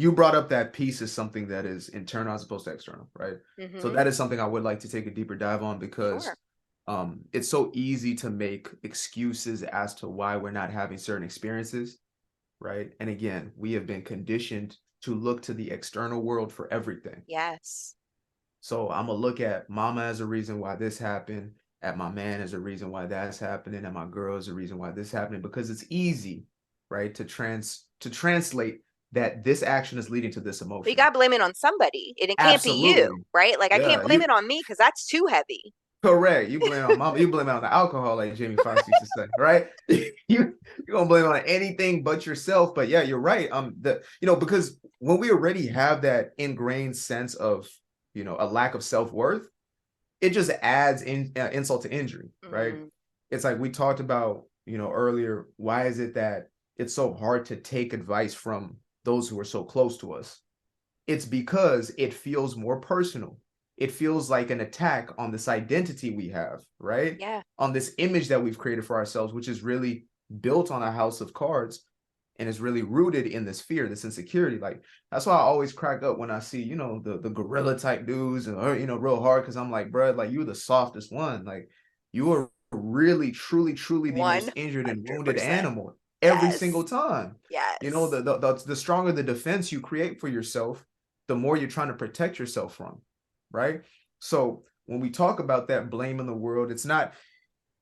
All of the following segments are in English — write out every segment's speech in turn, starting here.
you brought up that peace is something that is internal as opposed to external, right? So Mm-hmm. that is something I would like to take a deeper dive on Sure. because it's so easy to make excuses as to why we're not having certain experiences, right? And again, we have been conditioned to look to the external world for everything. Yes. So I'm gonna look at mama as a reason why this happened, at my man as a reason why that's happening, and my girl as a reason why this happening, because it's easy, right, to translate that this action is leading to this We emotion. got to blame it on somebody, and it can't be you, Absolutely. right? Like I Yeah, can't blame you it on me because that's too heavy. correct. You blame it on mama, you blame it on the alcohol, like Jamie Foxx used to say, right? You're gonna blame it on anything but yourself. But yeah, you're right. Because when we already have that ingrained sense of a lack of self-worth, it just adds insult to injury, right? Mm, It's like we talked about, earlier. Why is it that it's so hard to take advice from those who are so close to us? It's because it feels more personal. It feels like an attack on this identity we have, right? yeah. On this image that we've created for ourselves, which is really built on a house of cards and is really rooted in this fear, this insecurity. Like that's why I always crack up when I see, the gorilla type dudes and real hard because I'm like, bro, like you're the softest one. Like you are really, truly, truly the most injured and wounded 100%. animal every single Yes. time. Yes. The stronger the defense you create for yourself, the more you're trying to protect yourself from, right? So when we talk about that blame in the world, it's not,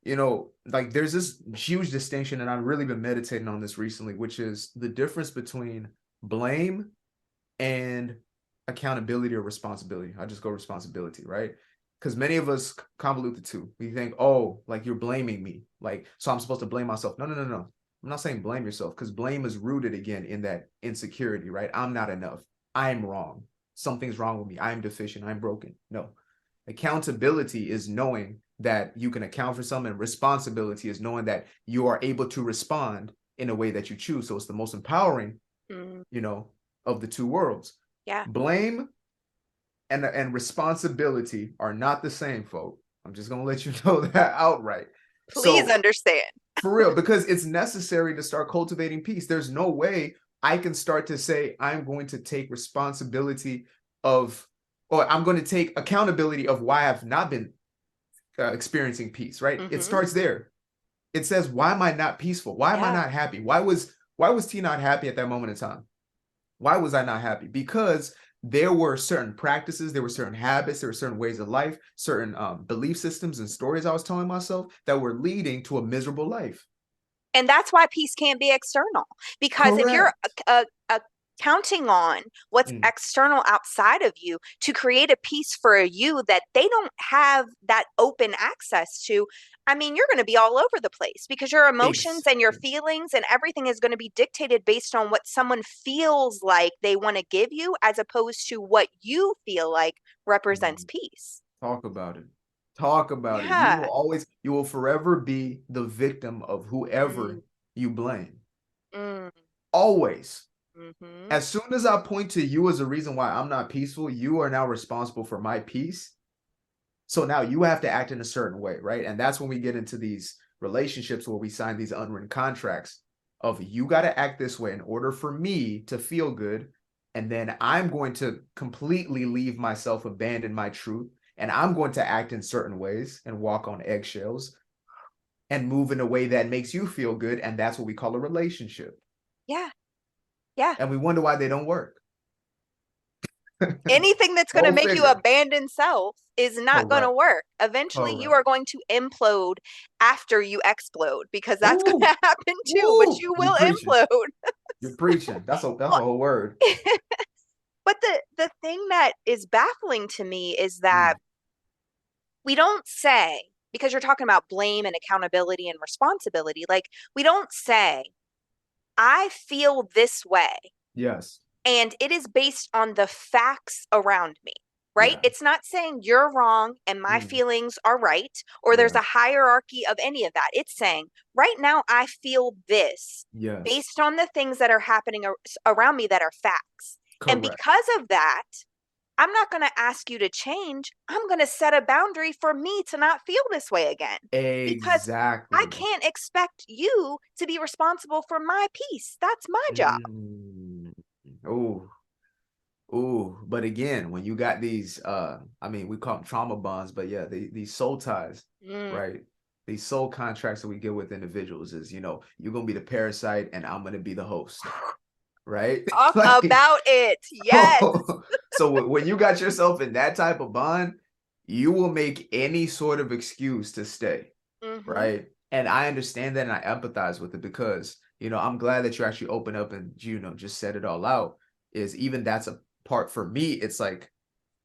like there's this huge distinction, and I've really been meditating on this recently, which is the difference between blame and accountability or responsibility. I just go responsibility, right? Because many of us convolute the two. We think, oh, like you're blaming me, like so I'm supposed to blame myself. No, no, no, no. I'm not saying blame yourself because blame is rooted again in that insecurity, right? I'm not enough. I'm wrong. Something's wrong with me. I'm deficient. I'm broken. No. Accountability is knowing that you can account for something. Responsibility is knowing that you are able to respond in a way that you choose. So it's the most empowering, Mm, you know, of the two worlds. yeah. Blame and responsibility are not the same, folks. I'm just gonna let you know that outright. Please So understand. for real, because it's necessary to start cultivating peace. There's no way I can start to say I'm going to take responsibility of, or I'm going to take accountability of why I've not been experiencing peace. Right? It Mm-hmm. starts there. It says, why am I not peaceful? Why am I Yeah. not happy? Why was T not happy at that moment in time? Why was I not happy? Because there were certain practices, there were certain habits, there were certain ways of life, certain belief systems and stories I was telling myself that were leading to a miserable life. And that's why peace can't be external. Because if you're Correct. counting on what's Mm, external outside of you to create a peace for you that they don't have that open access to, I mean, you're going to be all over the place because your emotions and your exactly. feelings and everything is going to be dictated based on what someone feels like they want to give you as opposed to what you feel like represents Mm, peace. talk about it. Talk about it. Yeah. You will forever be the victim of Mm, whoever you blame. mm, Always. mm-hmm. As soon as I point to you as a reason why I'm not peaceful, you are now responsible for my peace. So now you have to act in a certain way, right? And that's when we get into these relationships where we sign these unwritten contracts of you got to act this way in order for me to feel good. And then I'm going to completely leave myself, abandon my truth, and I'm going to act in certain ways and walk on eggshells and move in a way that makes you feel good. And that's what we call a relationship. Yeah. Yeah. And we wonder why they don't work. Anything that's going to Go make you figure. abandon self is not going to Correct. work. Eventually, you Correct. are going to implode after you explode because that's going Woo! to happen too, but Woo! you You will preaching. implode. You're preaching. That's Well, a whole word. but the thing that is baffling to me is that Mm, we don't say, because you're talking about blame and accountability and responsibility, like we don't say, I feel this way yes. and it is based on the facts around me, right? Yeah. It's not saying you're wrong and my Mm, feelings are right, or there's yeah. a hierarchy of any of that. It's saying, right now, I feel this Yes. based on the things that are happening around me that are facts. And Correct. because of that, I'm not going to ask you to change. I'm going to set a boundary for me to not feel this way again because I Exactly. can't expect you to be responsible for my peace. That's my job. Mm. Oh. Ooh, but again, when you got these I mean, we call them trauma bonds, but yeah, these soul ties, Mm. right? These soul contracts that we get with individuals is, you're gonna be the parasite and I'm gonna be the host, right? Talk Like, about it. Yes. so when you got yourself in that type of bond, you will make any sort of excuse to stay, Mm-hmm. right? And I understand that and I empathize with it because, I'm glad that you actually open up and, just said it all out. Is even that's a part for me. It's like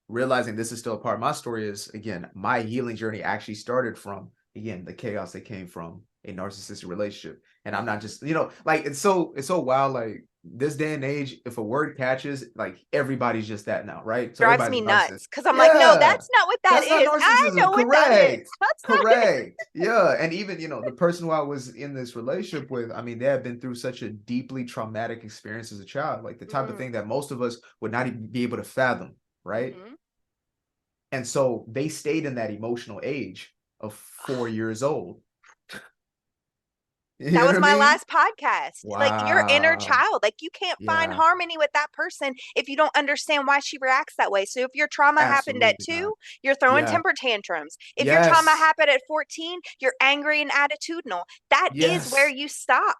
realizing this is still a part of my story is again, my healing journey actually started from again the chaos that came from a narcissistic relationship. And I'm not Mm-hmm. just, like it's so wild. Like this day and age, if a word catches, like everybody's just that now, right? So Drives everybody's me a narcissist. nuts because I'm like, no, Yeah. that's not what that That's not is. I know narcissism. what that is. Correct. That's not it. Correct. Yeah. And even, the person who I was in this relationship with, I mean, they have been through such a deeply traumatic experience as a child, like the type of Mm. thing that most of us would not even be able to fathom, right? Mm-hmm. And so they stayed in that emotional age of 4 years old. You That know what was I my mean? last podcast. Like your inner Wow. child, like you can't find Yeah, harmony with that person if you don't understand why she reacts that way. So if your trauma happened at absolutely not. 2, you're throwing Yeah. temper tantrums. If your trauma Yes. happened at 14, you're angry and attitudinal. That is where Yes. you stop.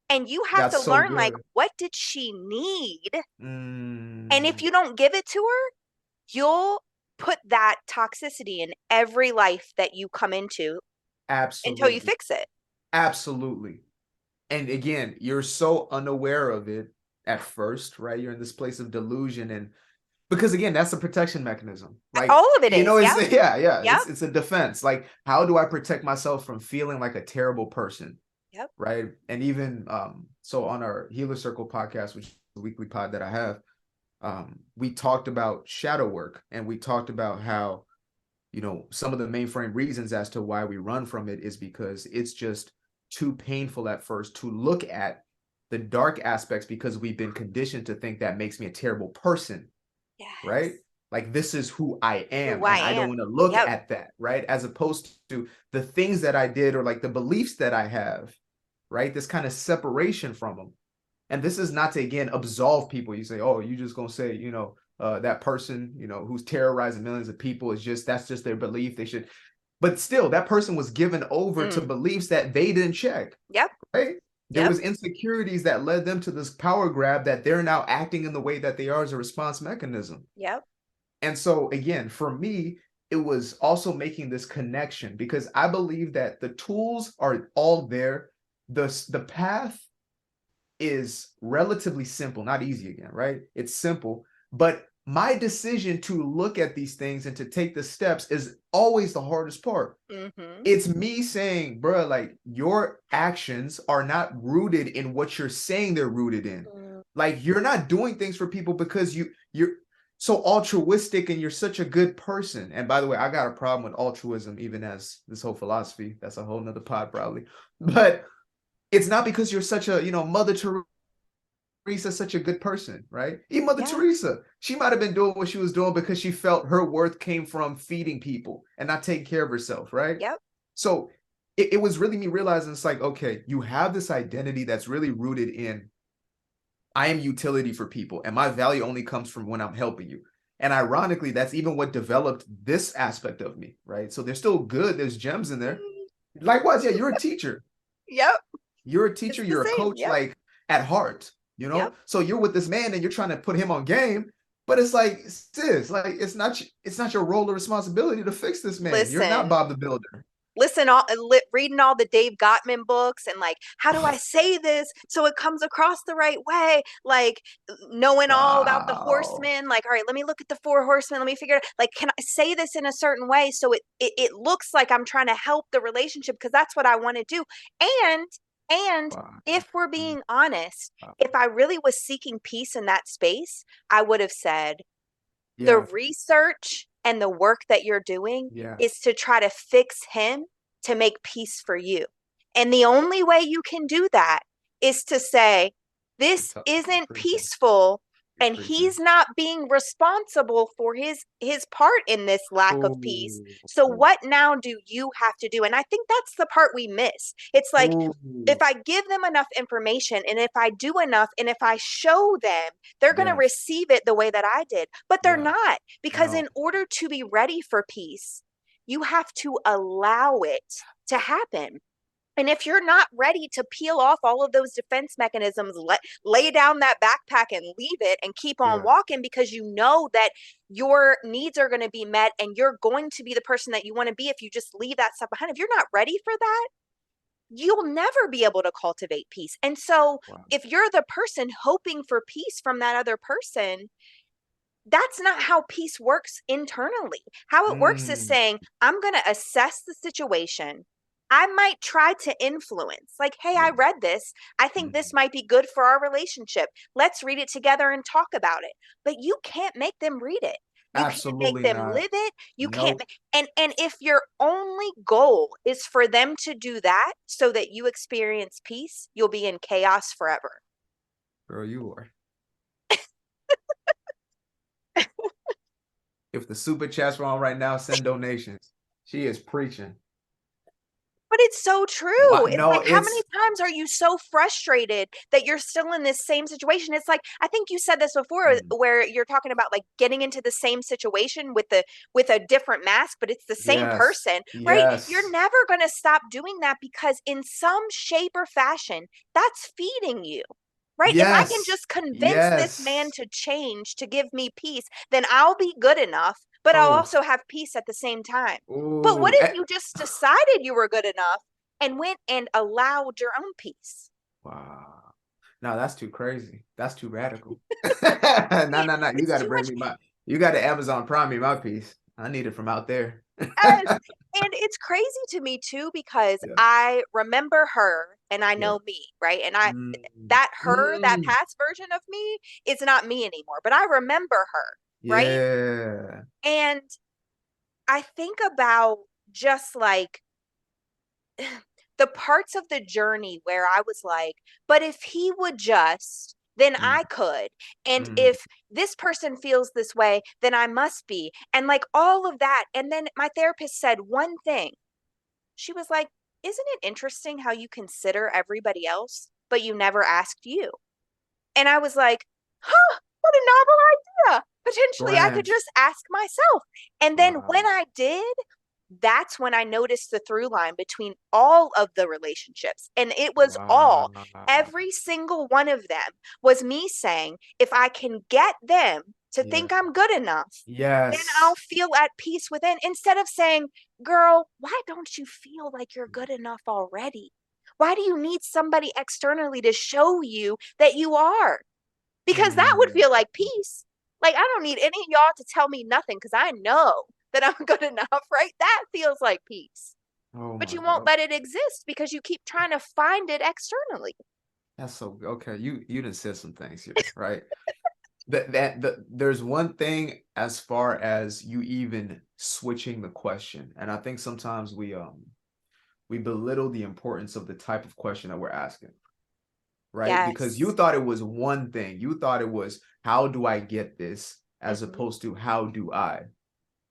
And you have That's to so learn like good. what did she need? And if Mm, you don't give it to her, you'll put that toxicity in every life that you come into until you absolutely. fix it. Absolutely. And again, you're so unaware of it at first, right? You're in this place of delusion and because again, that's a protection mechanism. Like, All of it is. it's Yep. yeah, Yep. it's a defense. Like, how do I protect myself from feeling like a terrible person? Yep. Right. And even so on our Healer Circle podcast, which is a weekly pod that I have, we talked about shadow work and we talked about how, some of the mainframe reasons as to why we run from it is because it's just too painful at first to look at the dark aspects because we've been conditioned to think that makes me a terrible person, right? Yes. Like this is who I am, Who I and I don't am. want to look Yep. at that, right? As opposed to the things that I did or like the beliefs that I have, right? This kind of separation from them. And this is not to again absolve people. You say, oh, you just gonna say, that person, who's terrorizing millions of people is just that's just their belief. They should, but still, that person was given over to Mm. beliefs that they didn't check, Yep. right? There Yep. was insecurities that led them to this power grab that they're now acting in the way that they are as a response mechanism. Yep. And so again, for me, it was also making this connection because I believe that the tools are all there. The path is relatively simple, not easy again, right? It's simple, but my decision to look at these things and to take the steps is always the hardest part. Mm-hmm. It's me saying, bro, like your actions are not rooted in what you're saying they're rooted in. Mm. Like you're not doing things for people because you're so altruistic and you're such a good person. And by the way, I got a problem with altruism, even as this whole philosophy. That's a whole nother pod, probably. But it's not because you're such a, Mother Teresa's such a good person, right? Even Mother Yeah. Teresa, she might have been doing what she was doing because she felt her worth came from feeding people and not taking care of herself, right? Yep. So it was really me realizing it's like, okay, you have this identity that's really rooted in I am utility for people and my value only comes from when I'm helping you. And ironically, that's even what developed this aspect of me, right? So there's still good, there's gems in there. Mm. Likewise, yeah, you're a teacher. Yep. You're a teacher, It's the you're a same. coach, Yep. like at heart, Yep. So you're with this man and you're trying to put him on game, but it's like, sis, like it's not your role or responsibility to fix this man. You're not Listen, Bob the Builder. reading all the Dave Gottman books and like, how do I say this so it comes across the right way? Like knowing all about the Wow. horsemen, like, all right, let me look at the 4 horsemen. Let me figure it. Like, can I say this in a certain way so it looks like I'm trying to help the relationship because that's what I want to do. And and Wow. if we're being honest, Wow. if I really was seeking peace in that space, I would have said, the Yeah. research and the work that you're doing Yeah. is to try to fix him to make peace for you. And the only way you can do that is to say, this isn't Preaching. peaceful. You're and preaching. he's not being responsible for his part in this lack of peace. Ooh. So what now do you have to do? And I think that's the part we miss. It's like, if Ooh. I give them enough information and if I do enough and if I show them, they're going to Yes. receive it the way that I did. But they're Yeah. not, because No. in order to be ready for peace, you have to allow it to happen. And if you're not ready to peel off all of those defense mechanisms, lay down that backpack and leave it and keep on Yeah. walking, because you know that your needs are going to be met and you're going to be the person that you want to be if you just leave that stuff behind. If you're not ready for that, you'll never be able to cultivate peace. And so Wow. if you're the person hoping for peace from that other person, that's not how peace works internally. How it works is Mm. saying, I'm going to assess the situation. I might try to influence, like, hey, I Yeah. read this. I think this Mhm. might be good for our relationship. Let's read it together and talk about it. But you can't make them read it. You can't make Absolutely them not. live it. You can't. Nope. And if your only goal is for them to do that so that you experience peace, you'll be in chaos forever. Girl, you are. If the super chats were on right now, send donations. She is preaching. But it's so true. What? It's No, like, how many it's times are you so frustrated that you're still in this same situation? It's like, I think you said this before, mm, where you're talking about like getting into the same situation with a different mask, but it's the same yes. person, right? You're Yes. never going to stop doing that, because in some shape or fashion, that's feeding you. Right? If I can Yes. just convince this man Yes. to change to give me peace, then I'll be good enough, but I'll Oh. also have peace at the same time. But what Ooh. if you just decided you were good enough and went and allowed your own peace? Wow. No, that's too crazy. That's too radical. No, See, no, no. You it's got to too bring much. me my. You got to Amazon Prime me my piece. I need it from out there. Yes. And it's crazy to me too, because Yeah. I remember her and I Yeah. know me, right? And I, Mm. that her, that Mm. past version of me is not me anymore, but I remember her, right? Yeah. And I think about just like the parts of the journey where I was like, but if he would just, then Mm. I could. And Mm. if this person feels this way, then I must be. And like all of that. And then my therapist said one thing. She was like, isn't it interesting how you consider everybody else, but you never asked you? And I was like, huh, what a novel idea. Potentially, I could Grand. just ask myself. And then when Wow. I did, that's when I noticed the through line between all of the relationships. And it was all, Wow. every single one of them was me saying, if I can get them to Yeah. think I'm good enough, then I'll Yes. feel at peace within, instead of saying, girl, why don't you feel like you're good enough already? Why do you need somebody externally to show you that you are? Because that would Mm. feel like peace. Like, I don't need any of y'all to tell me nothing, because I know that I'm good enough, right? That feels like peace. Oh But my you won't God. let it exist because you keep trying to find it externally. That's so okay. You done said some things here, right? There's one thing as far as you even switching the question, and I think sometimes we belittle the importance of the type of question that we're asking, right? Because you Yes. thought it was one thing. You thought it was how do I get this as Hmm. opposed to how do I?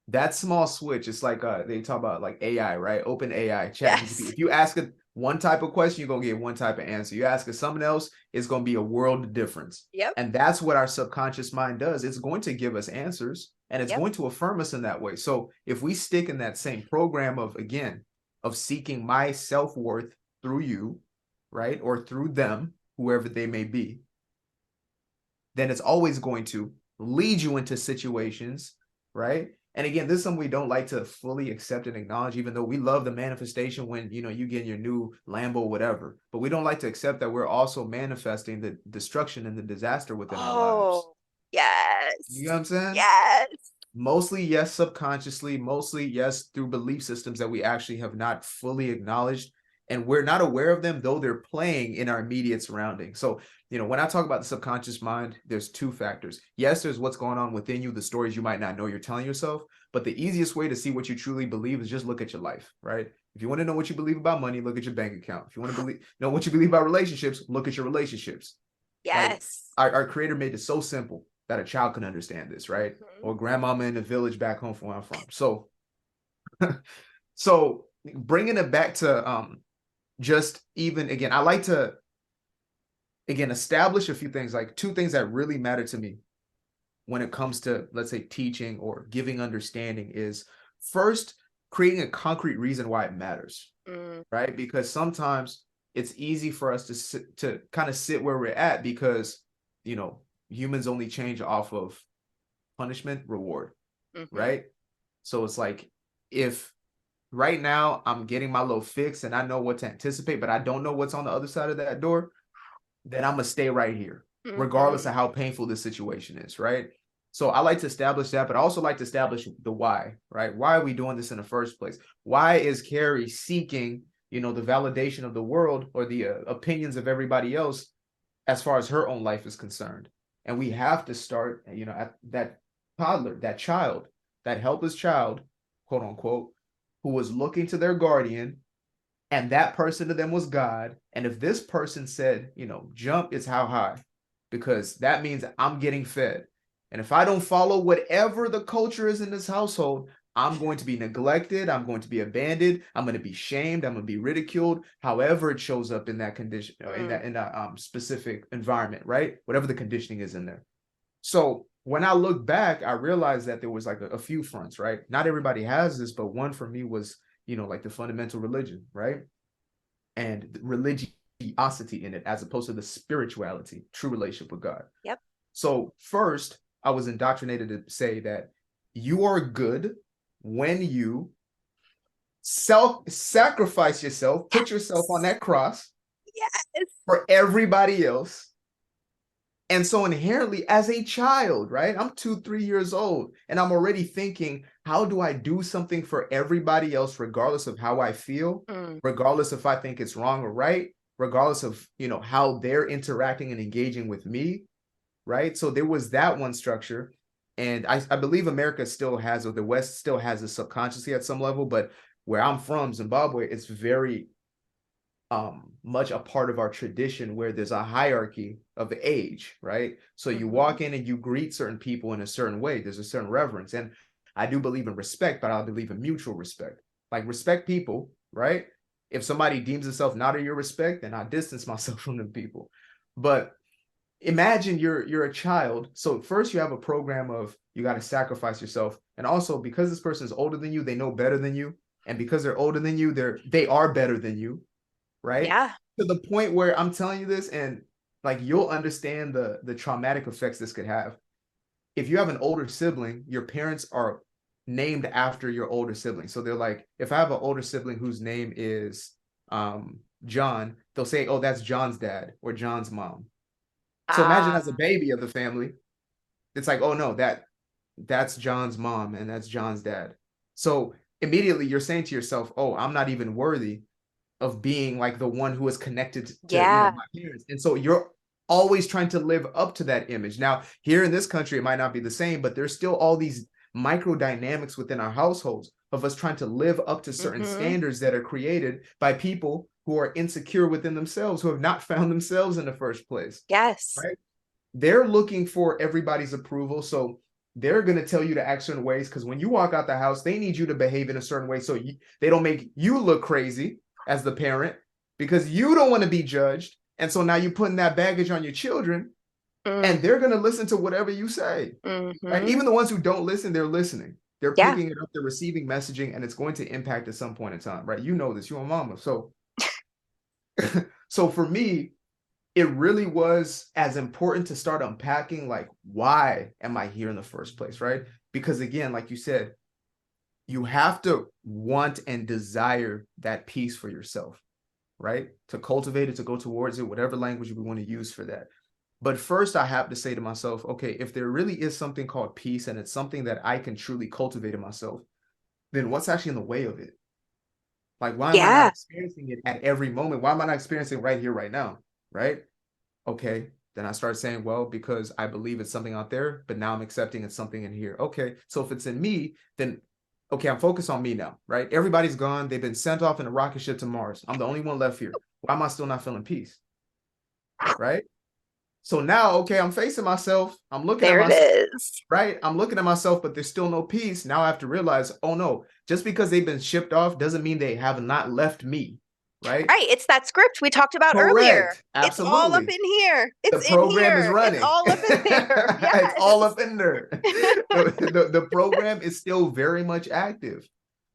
That small switch, it's like they talk about like AI, right? Open AI, chat GPT. Yes. If you ask it one type of question, you're gonna get one type of answer. You ask it something else, it's gonna be a world of difference. Yep. And that's what our subconscious mind does. It's going to give us answers and it's Yep. going to affirm us in that way. So if we stick in that same program of again of seeking my self-worth through you, right? Or through them, whoever they may be, then it's always going to lead you into situations, right? And again, this is something we don't like to fully accept and acknowledge, even though we love the manifestation when you get your new Lambo, whatever. But we don't like to accept that we're also manifesting the destruction and the disaster within our lives. Oh, You know yes. what I'm saying? Yes. Mostly, yes, subconsciously, mostly, yes, through belief systems that we actually have not fully acknowledged. And we're not aware of them, though they're playing in our immediate surroundings. So, when I talk about the subconscious mind, there's two factors. Yes, there's what's going on within you, the stories you might not know you're telling yourself. But the easiest way to see what you truly believe is just look at your life, right? If you want to know what you believe about money, look at your bank account. If you want to know what you believe about relationships, look at your relationships. Like Yes. our creator made it so simple. that a child can understand this, right? Mhm. Or grandmama in the village back home from where I'm from. So, so bringing it back to just even again, I like to again establish a few things, like two things that really matter to me when it comes to, let's say, teaching or giving understanding is first creating a concrete reason why it matters, Mm, right? Because sometimes it's easy for us to kind of sit where we're at because, you know, humans only change off of punishment, reward, mhm. right? So it's like if right now I'm getting my little fix and I know what to anticipate, but I don't know what's on the other side of that door, then I'm gonna stay right here, regardless Mhm. of how painful this situation is, right? So I like to establish that, but I also like to establish the why, right? Why are we doing this in the first place? Why is Carrie seeking, you know, the validation of the world or the opinions of everybody else as far as her own life is concerned? And we have to start, you know, at that toddler, that child, that helpless child, quote unquote, who was looking to their guardian, and that person to them was God. And if this person said, you know, jump, it's how high, because that means I'm getting fed. And if I don't follow whatever the culture is in this household, I'm going to be neglected. I'm going to be abandoned. I'm going to be shamed. I'm going to be ridiculed. However, it shows up in that condition, Mm. in that specific environment, right? Whatever the conditioning is in there. So when I look back, I realized that there was like a few fronts, right? Not everybody has this, but one for me was, you know, like the fundamental religion, right? And religiosity in it, as opposed to the spirituality, true relationship with God. Yep. So first, I was indoctrinated to say that you are good when you self-sacrifice yourself, put yourself on that cross Yes. for everybody else. And so inherently, as a child, right? I'm 2, 3 years old, and I'm already thinking, how do I do something for everybody else, regardless of how I feel, Mm. regardless if I think it's wrong or right, regardless of, you know, how they're interacting and engaging with me, right? So there was that one structure. And I believe America still has, or the West still has it subconsciously at some level, but where I'm from, Zimbabwe, it's very much a part of our tradition where there's a hierarchy of age, right? So you Mhm. walk in and you greet certain people in a certain way. There's a certain reverence. And I do believe in respect, but I believe in mutual respect. Like respect people, right? If somebody deems itself not of your respect, then I distance myself from them people. But imagine you're a child. So first you have a program of you got to sacrifice yourself. And also because this person is older than you, they know better than you. And because they're older than you, they are better than you, right? Yeah. To the point where I'm telling you this, and like you'll understand the traumatic effects this could have. If you have an older sibling, your parents are named after your older sibling. So they're like, if I have an older sibling whose name is John, they'll say, "Oh, that's John's dad or John's mom." So imagine as a Ah. baby of the family, it's like, "Oh no, that's John's mom and that's John's dad." So immediately you're saying to yourself, "Oh, I'm not even worthy of being like the one who is connected to, you know, Yeah. my parents." And so you're always trying to live up to that image. Now, here in this country, it might not be the same, but there's still all these micro dynamics within our households of us trying to live up to certain Mhm. standards that are created by people who are insecure within themselves, who have not found themselves in the first place, Yes. right? They're looking for everybody's approval. So they're going to tell you to act certain ways because when you walk out the house, they need you to behave in a certain way so they don't make you look crazy as the parent because you don't want to be judged. And so now you're putting that baggage on your children Mm. and they're going to listen to whatever you say. Right? Mhm. Even the ones who don't listen, they're listening. They're Yeah. picking it up, they're receiving messaging, and it's going to impact at some point in time, right? You know this, you're a mama. So, so for me, it really was as important to start unpacking like why am I here in the first place, right? Because again, like you said, you have to want and desire that peace for yourself, right? To cultivate it, to go towards it, whatever language we want to use for that. But first, I have to say to myself, okay, if there really is something called peace and it's something that I can truly cultivate in myself, then what's actually in the way of it? Like, why am I not Yeah. experiencing it at every moment? Why am I not experiencing it right here, right now? Right? Okay. Then I start saying, well, because I believe it's something out there, but now I'm accepting it's something in here. Okay. So if it's in me, then okay, I'm focused on me now, right? Everybody's gone. They've been sent off in a rocket ship to Mars. I'm the only one left here. Why am I still not feeling peace? Right? So now, okay, I'm facing myself. I'm looking at There it myself, is. right? I'm looking at myself, but there's still no peace. Now I have to realize, oh no, just because they've been shipped off doesn't mean they have not left me, right? Right. It's that script we talked about earlier. Correct. It's all up Absolutely. in here. The It's in program is here. It's running. all up in there. It's all Yes. up in there. The program is still very much active,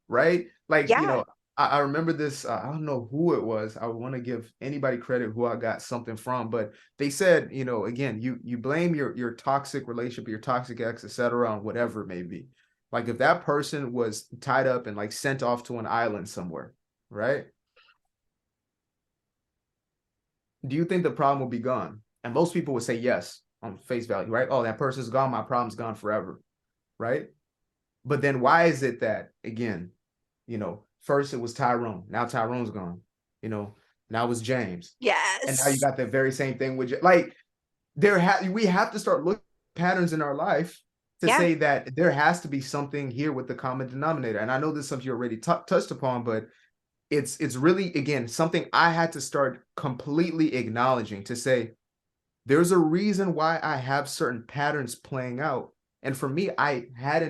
right? Like, Yeah. I remember this, I don't know who it was. I want to give anybody credit who I got something from, but they said, again, you blame your toxic relationship, your toxic ex, etc., on whatever it may be. Like if that person was tied up and like sent off to an island somewhere, right? Do you think the problem will be gone? And most people would say yes on face value, right? Oh, that person's gone, my problem's gone forever, right? But then why is it that again, first it was Tyrone, now Tyrone's gone, you know, now it's James, and now you Yes. got the very same thing with we have to start looking at patterns in our life to Yeah. say that there has to be something here with the common denominator. And I know this is something you already touched upon, but it's really again something I had to start completely acknowledging to say there's a reason why I have certain patterns playing out. And for me, I had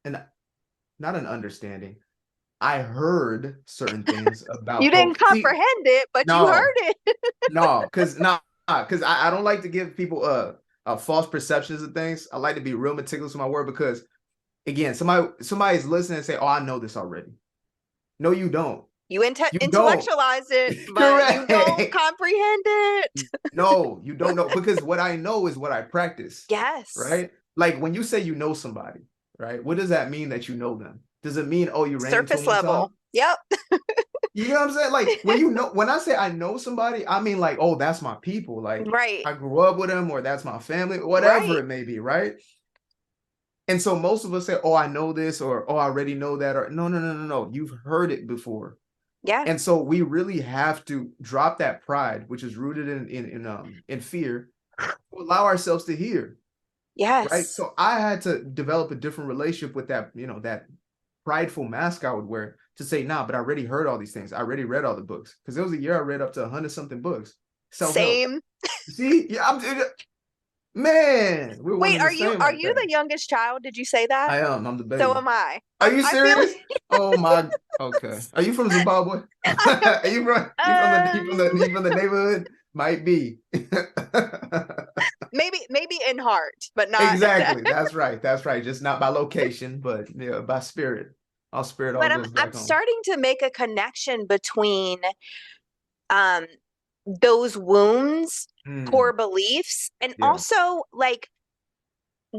an not an understanding. I heard certain things You about didn't see, comprehend it, but you heard no, it. no, because I don't like to give people false perceptions of things. I like to be real meticulous with my word because again, somebody's listening and say, "Oh, I know this already." No, you don't. You You don't. intellectualize it, but you don't Correct. comprehend it. No, you don't know because what I know is what I practice, Yes. right? Like when you say you know somebody, right? What does that mean that you know them? Does it mean, oh, you ran into them Surface one time? level. Yep. You know what I'm saying? Like when I say I know somebody, I mean like, oh, that's my people. Like Right. I grew up with them or that's my family, whatever Right. it may be, right? And so most of us say, oh, I know this or oh, I already know that or no, no, no, no, no. You've heard it before. Yeah. And so we really have to drop that pride, which is rooted in fear, to allow ourselves to hear, right? Yes. So I had to develop a different relationship with that, that prideful mask I would wear to say, nah, but I already heard all these things. I already read all the books. Because there was a year I read up to 100 something books, self-help. Same. See, yeah, man, we're one Wait, and the are same are like you that. the youngest child? Did you say that? I am. I'm the So baby. am I. Are you I feel serious? Oh my. Okay. Are you from Zimbabwe? I Are you from you from the neighborhood? Might be. maybe in heart, but not. Exactly. That's right. That's right. Just not by location, but yeah, by spirit. Our spirit all But I'm goes I'm back home. starting to make a connection between um those wounds, core Mm, beliefs, and yeah. also like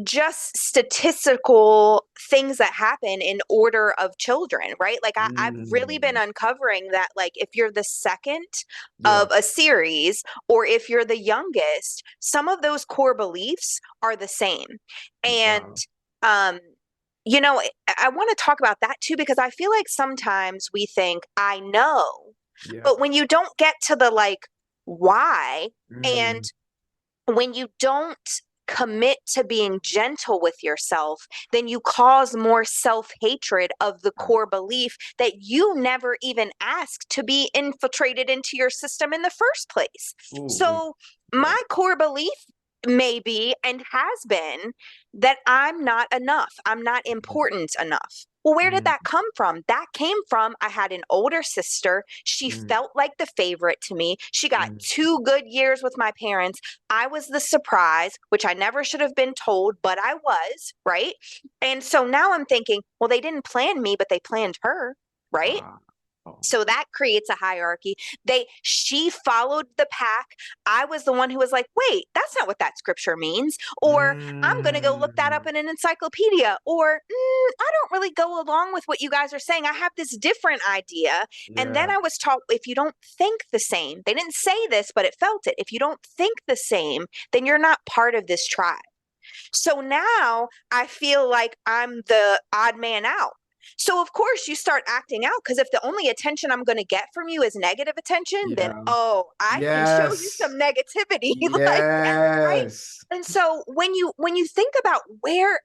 just statistical things that happen in order of children, right? Like I've really been Mm, uncovering that, like, if you're the second yeah. of a series or if you're the youngest, some of those core beliefs are the same. And, Wow. um, I want to talk about that too, because I feel like sometimes we think, I know, Yeah. but when you don't get to the like why, and Mm, when you don't commit to being gentle with yourself, then you cause more self hatred of the uh, core belief that you never even asked to be infiltrated into your system in the first place. ooh, So, yeah. my core belief may be and has been that I'm not enough, I'm not important enough. Well, where did Mm, that come from? That came from I had an older sister. She mm, felt like the favorite to me. She got mm, 2 good years with my parents. I was the surprise, which I never should have been told, but I was, right? And so now I'm thinking, well, they didn't plan me, but they planned her, right? wow. So that creates a hierarchy. She followed the pack. I was the one who was like, wait, that's not what that scripture means. Or I'm going to go look that up Mm, in an encyclopedia. Or I don't really go along with what you guys are saying. I have this different idea. And then yeah. I was taught, if you don't think the same, they didn't say this, but it felt it. If you don't think the same, then you're not part of this tribe. So now I feel like I'm the odd man out. So of course you start acting out, because if the only attention I'm going to get from you is negative attention, then Yeah. oh, I can show you some Yes. negativity. Like, right? Yes. And so when you think about where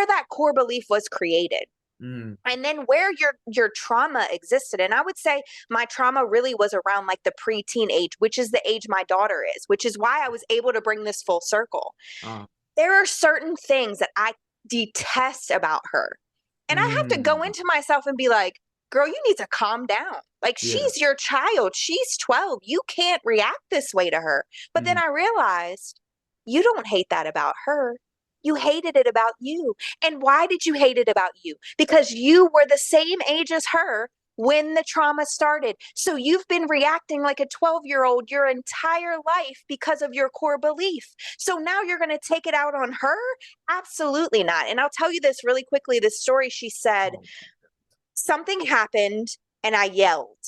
that core belief was created, Mm. And then where your trauma existed. And I would say my trauma really was around like the preteen age, which is the age my daughter is, which is why I was able to bring this full circle. Uh, There are certain things that I detest about her. And I have to go mm. into myself and be like, girl, you need to calm down. Like, Yeah. she's your child. She's 12. You can't react this way to her. But then Mm. I realized you don't hate that about her. You hated it about you. And why did you hate it about you? Because you were the same age as her when the trauma started. So you've been reacting like a 12-year-old your entire life because of your core belief. So now you're going to take it out on her? Absolutely not. And I'll tell you this really quickly, this story. She said Oh. something happened and I yelled.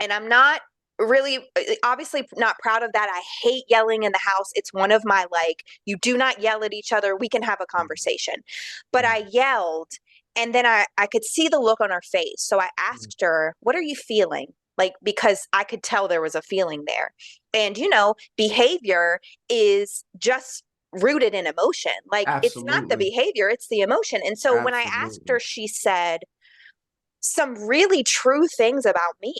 And I'm not really, obviously not proud of that. I hate yelling in the house. It's one of my, like, you do not yell at each other. We can have a Mm. conversation. But Mm. I yelled, and then I could see the look on her face. So I Mm. asked her, what are you feeling? Like, because I could tell there was a feeling there. And, you know, behavior is just rooted in emotion. Like, it's not the Absolutely. behavior, it's the emotion. And so when I asked Absolutely. her, she said some really true things about me.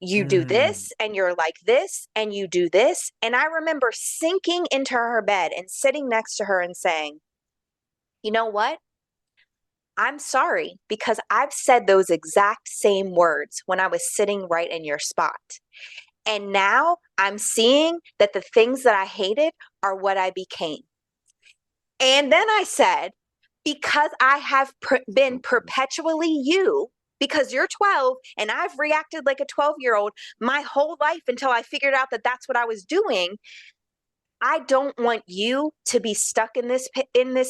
You do Mm. this and you're like this and you do this. And I remember sinking into her bed and sitting next to her and saying, you know what? I'm sorry because I've said those exact same words when I was sitting right in your spot. And now I'm seeing that the things that I hated are what I became. And then I said, because I have been So good. perpetually you, because you're 12 and I've reacted like a 12-year-old my whole life until I figured out that that's what I was doing. I don't want you to be stuck in this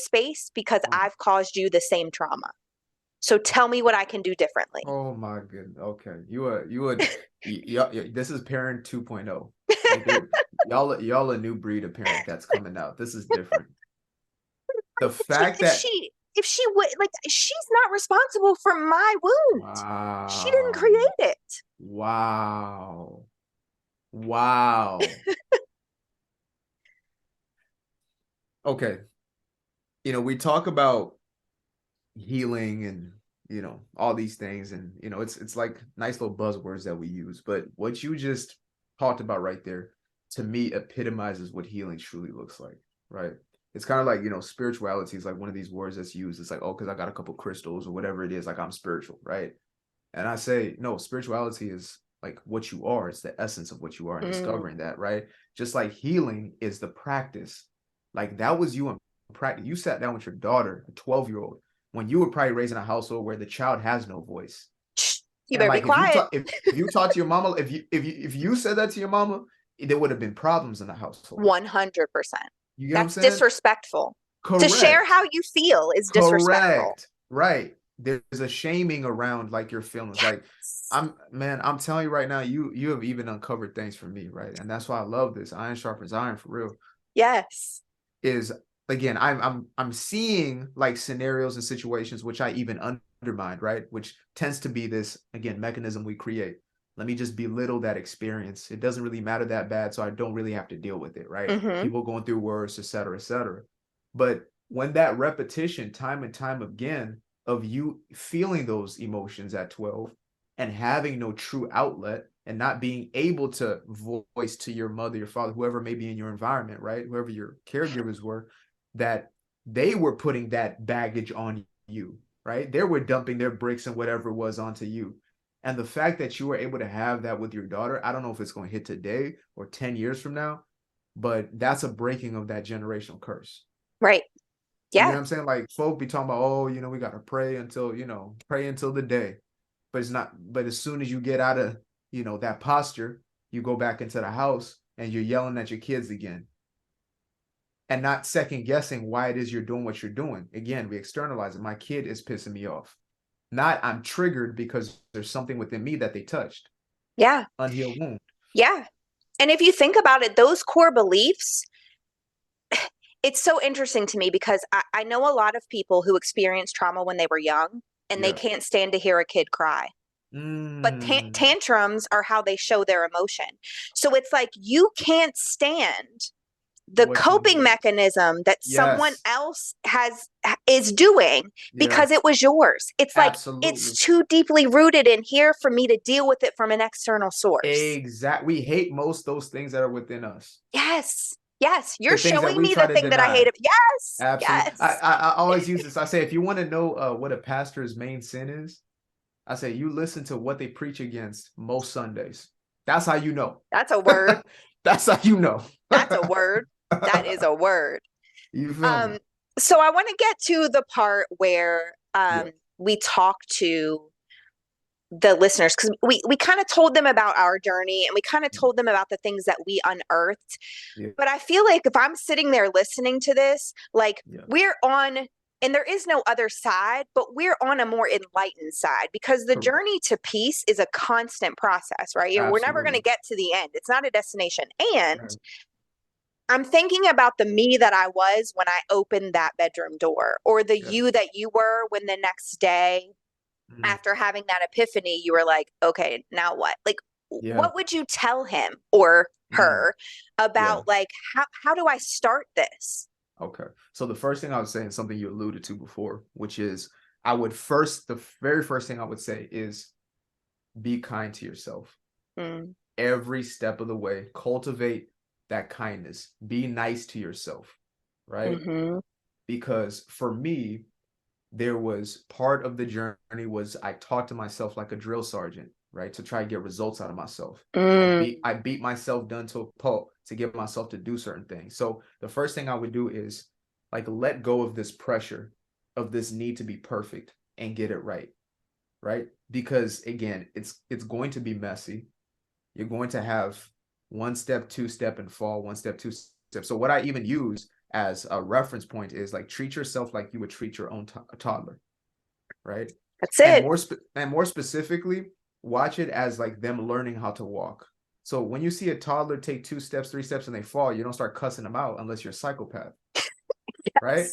space because Oh, I've caused you the same trauma. So tell me what I can do differently. oh my goodness. Okay. This is parent 2.0. Like y'all a new breed of parent that's coming out. This is different. The Like fact that if she would, like, she's not responsible for my wound. She didn't wow. create it. Wow. Wow. Okay. We talk about healing and all these things, and it's like nice little buzzwords that we use, but what you just talked about right there to me epitomizes what healing truly looks like, right? It's kind of like spirituality is like one of these words that's used. It's like, oh, because I got a couple crystals or whatever it is, like I'm spiritual, right? And I say no, spirituality is like what you are. It's the essence of what you are, and Mm. discovering that, right? Just like healing is the practice. Like that was you in practice. You sat down with your daughter, a 12-year-old, when you were probably raising a household where the child has no voice. You And better be like if you quiet. talk if you talk to your mama, if you said that to your mama, there would have been problems in the household. 100%. You get what I'm That's saying? disrespectful. To share Correct. how you feel is disrespectful. Correct. Right. There's a shaming around like your feelings. Like Yes. I'm telling you right now, you have even uncovered things for me, right? And that's why I love this. Iron sharpens iron for real. Yes. Is again, I'm seeing like scenarios and situations which I even undermined, right? Which tends to be this again mechanism we create. Let me just belittle that experience. It doesn't really matter that bad, so I don't really have to deal with it, right? Mm-hmm. People going through worse, et cetera, et cetera. But when that repetition, time and time again, of you feeling those emotions at 12 and having no true outlet and not being able to voice to your mother, your father, whoever may be in your environment, right? Whoever your caregivers were, that they were putting that baggage on you, right? They were dumping their bricks and whatever it was onto you. And the fact that you were able to have that with your daughter, I don't know if it's going to hit today or 10 years from now, but that's a breaking of that generational curse. Right. You know Yeah. what I'm saying? Like folk be talking about, oh, we gotta pray until the day. But it's not, but as soon as you get out of, that posture, you go back into the house and you're yelling at your kids again and not second guessing why it is you're doing what you're doing. Again, we externalize it. My kid is pissing me off. Not I'm triggered because there's something within me that they touched. Yeah. Unhealed wound. Yeah. And if you think about it, those core beliefs, it's so interesting to me because I know a lot of people who experienced trauma when they were young and they Yeah. can't stand to hear a kid cry. But Mm. tantrums are how they show their emotion. So it's like you can't stand the what you coping need. mechanism that someone Yes. else is doing Yeah, because it was yours. It's like it's absolutely. too deeply rooted in here for me to deal with it from an external source. Exactly. We hate most those things that are within us. Yes. Yes. You're The things that showing we me try the to thing that I deny. hate. Yes. Absolutely. Yes. I always use this. I say, if you want to know what a pastor's main sin is, I say you listen to what they preach against most Sundays. That's how you know. That's a word. That's how you know. That's a word. That is a word. You feel me? Um, so I want to get to the part where Yeah. we talk to the listeners, because we kind of told them about our journey and we kind of told them about the things that we unearthed. Yeah. But I feel like if I'm sitting there listening to this, like Yeah. we're on, and there is no other side, but we're on a more enlightened side because the Correct. journey to peace is a constant process, right? We're never going to Absolutely. get to the end. It's not a destination. And Right. I'm thinking about the me that I was when I opened that bedroom door, or the Yeah. you that you were when the next day Mm. after having that epiphany, you were like, okay, now what? Like, Yeah. what would you tell him or Mm. her Yeah. about like how do I start this? Okay. So the first thing I would say is something you alluded to before, which is the very first thing I would say is be kind to yourself. Mm, Every step of the way, cultivate that kindness. Be nice to yourself, right? mm-hmm, Because for me, there was part of the journey was I talked to myself like a drill sergeant, right? To try to get results out of myself. mm, I beat myself down to a pulp to get myself to do certain things. So the first thing I would do is like let go of this pressure of this need to be perfect and get it right, right? Because again, it's going to be messy. You're going to have one step, two step, and fall, one step, two step. So what I even use as a reference point is like treat yourself like you would treat your own toddler, right? that's it. And more specifically, watch it as like them learning how to walk. So when you see a toddler take two steps, three steps, and they fall, you don't start cussing them out unless you're a psychopath, right?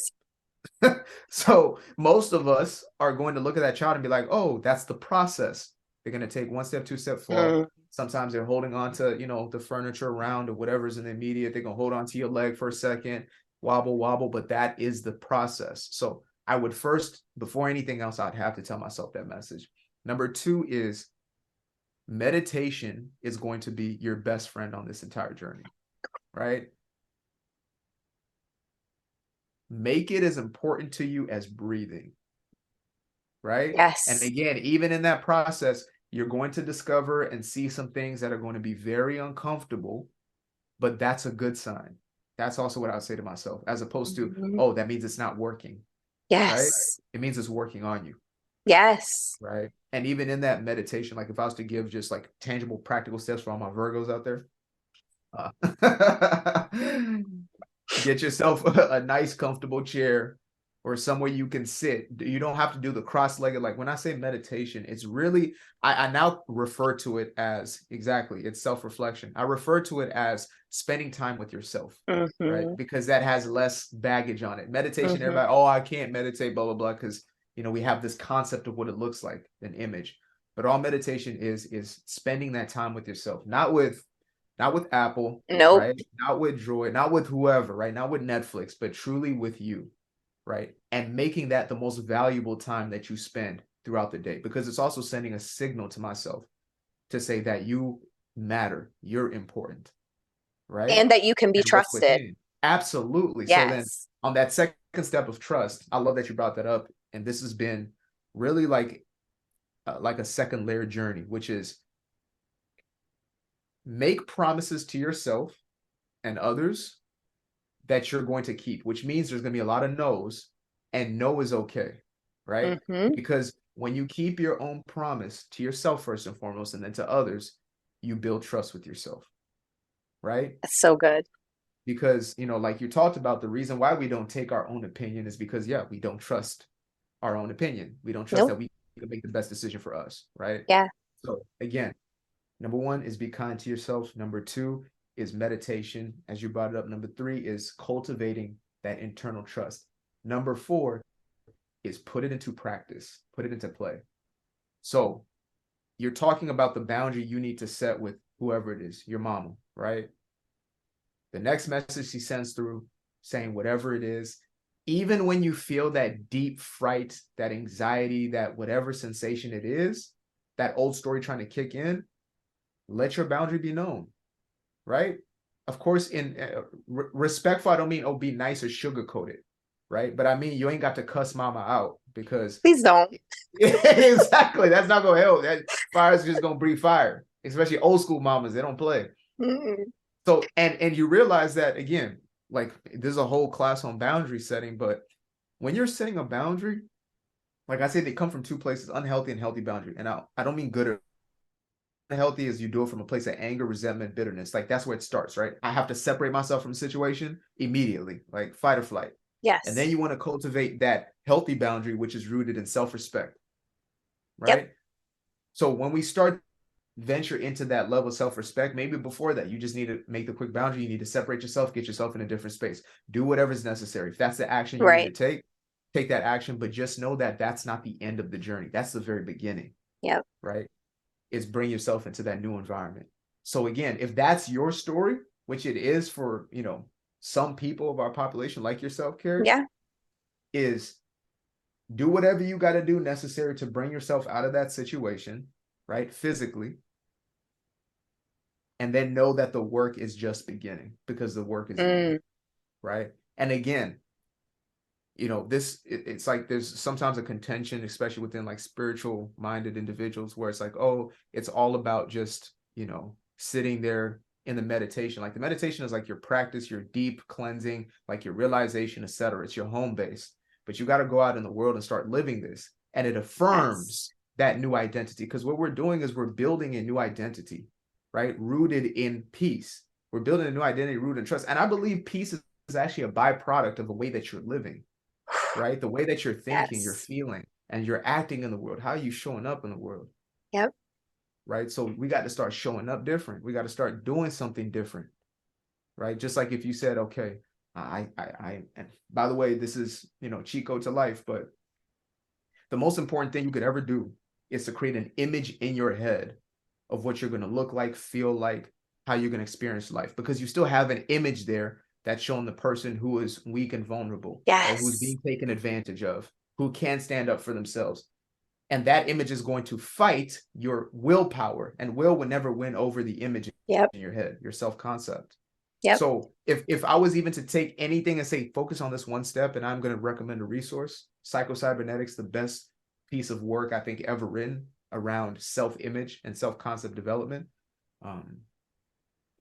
Yes. So most of us are going to look at that child and be like, oh, that's the process. They're going to take one step, two step fall. Mm, Sometimes they're holding on to, the furniture around or whatever's in the immediate. They're going to hold on to your leg for a second, wobble, wobble, but that is the process. So I would first, before anything else, I'd have to tell myself that message. Number two is meditation is going to be your best friend on this entire journey, right? Make it as important to you as breathing, right? And yes. again, even in that process, you're going to discover and see some things that are going to be very uncomfortable, but that's a good sign. That's also what I would say to myself, as opposed to, Mhm. oh, that means it's not working, right? Yes. It means it's working on you, Yes. right? And even in that meditation, like if I was to give just like tangible, practical steps for all my Virgos out there, get yourself a nice, comfortable chair or somewhere you can sit. You don't have to do the cross-legged. Like when I say meditation, it's really, I now refer to it as exactly, it's self-reflection. I refer to it as spending time with yourself, right? Mm-hmm, Because that has less baggage on it. Meditation, mm-hmm. everybody, oh, I can't meditate, blah, blah, blah, because we have this concept of what it looks like, an image. But all meditation is spending that time with yourself, not with Apple, Nope. right? Not with Droid, not with whoever, right? Not with Netflix, but truly with you, right? And making that the most valuable time that you spend throughout the day, because it's also sending a signal to myself to say that you matter, you're important, right? And that you can be And what's trusted. within. Absolutely. So then Yes. on that second step of trust, I love that you brought that up. And this has been really like a second layer journey, which is make promises to yourself and others that you're going to keep, which means there's going to be a lot of no's, and no is okay, right? Mm-hmm. Because when you keep your own promise to yourself first and foremost, and then to others, you build trust with yourself, right? That's so good. Because, like you talked about, the reason why we don't take our own opinion is because, yeah, we don't trust our own opinion. We don't trust Nope. that we can make the best decision for us, right? Yeah. So, again, number one is be kind to yourself. Number two is meditation, as you brought it up. Number three is cultivating that internal trust. Number four is put it into practice, put it into play. So you're talking about the boundary you need to set with whoever it is, your mama, right? The next message she sends through saying whatever it is, even when you feel that deep fright, that anxiety, that whatever sensation it is, that old story trying to kick in, let your boundary be known, right? Of course, in respectful, I don't mean, oh, be nice or sugarcoat it, right? But I mean, you ain't got to cuss mama out because Please don't. exactly, that's not gonna help. That fire is just gonna breathe fire, especially old school mamas. They don't play. Mm-mm. So, and you realize that again, like there's a whole class on boundary setting, but when you're setting a boundary, like I say, they come from two places: unhealthy and healthy boundary. And I don't mean good or unhealthy as you do it from a place of anger, resentment, bitterness. Like that's where it starts, right? I have to separate myself from the situation immediately, like fight or flight. And then Yes. you want to cultivate that healthy boundary, which is rooted in self-respect, Yep. right? So when we start venture into that level of self-respect, maybe before that, you just need to make the quick boundary. You need to separate yourself, get yourself in a different space, do whatever is necessary. If that's the action you need to Right. take that action, but just know that that's not the end of the journey. That's the very beginning, Yep. right? Is bring yourself into that new environment. So again, if that's your story, which it is for, some people of our population like yourself, Carrie, Yeah. is do whatever you got to do necessary to bring yourself out of that situation, right? Physically, and then know that the work is just beginning because the work is in you, Mm. right? And again, it's like there's sometimes a contention, especially within like spiritual minded individuals, where it's like, oh, it's all about just sitting there in the meditation. Like the meditation is like your practice, your deep cleansing, like your realization, etc. It's your home base, but you got to go out in the world and start living this, and it Yes. affirms that new identity, because what we're doing is we're building a new identity, right? Rooted in peace. We're building a new identity rooted in trust, and I believe peace is actually a byproduct of the way that you're living, right? The way that you're thinking, you're Yes. feeling, and you're acting in the world. How are you showing up in the world, Yep. right? So we got to start showing up different. We got to start doing something different, right? Just like if you said, okay, and by the way, this is, Chico to life, but the most important thing you could ever do is to create an image in your head of what you're going to look like, feel like, how you're going to experience life, because you still have an image there that's showing the person who is weak and vulnerable, or who's Yes. being taken advantage of, who can't stand up for themselves. And that image is going to fight your willpower, and will would never win over the image Yep. in your head, your self-concept. Yep. So if I was even to take anything and say focus on this one step, and I'm going to recommend a resource, Psycho-Cybernetics, the best piece of work I think ever written around self-image and self-concept development,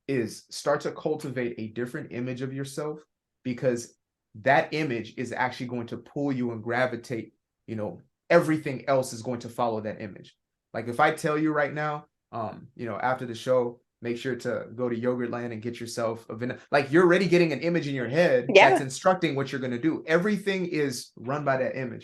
is start to cultivate a different image of yourself, because that image is actually going to pull you and gravitate, everything else is going to follow that image. Like if I tell you right now, after the show, make sure to go to Yogurtland and get yourself a vanilla. Like you're already getting an image in your head that's Yeah. instructing what you're going to do. Everything is run by that image.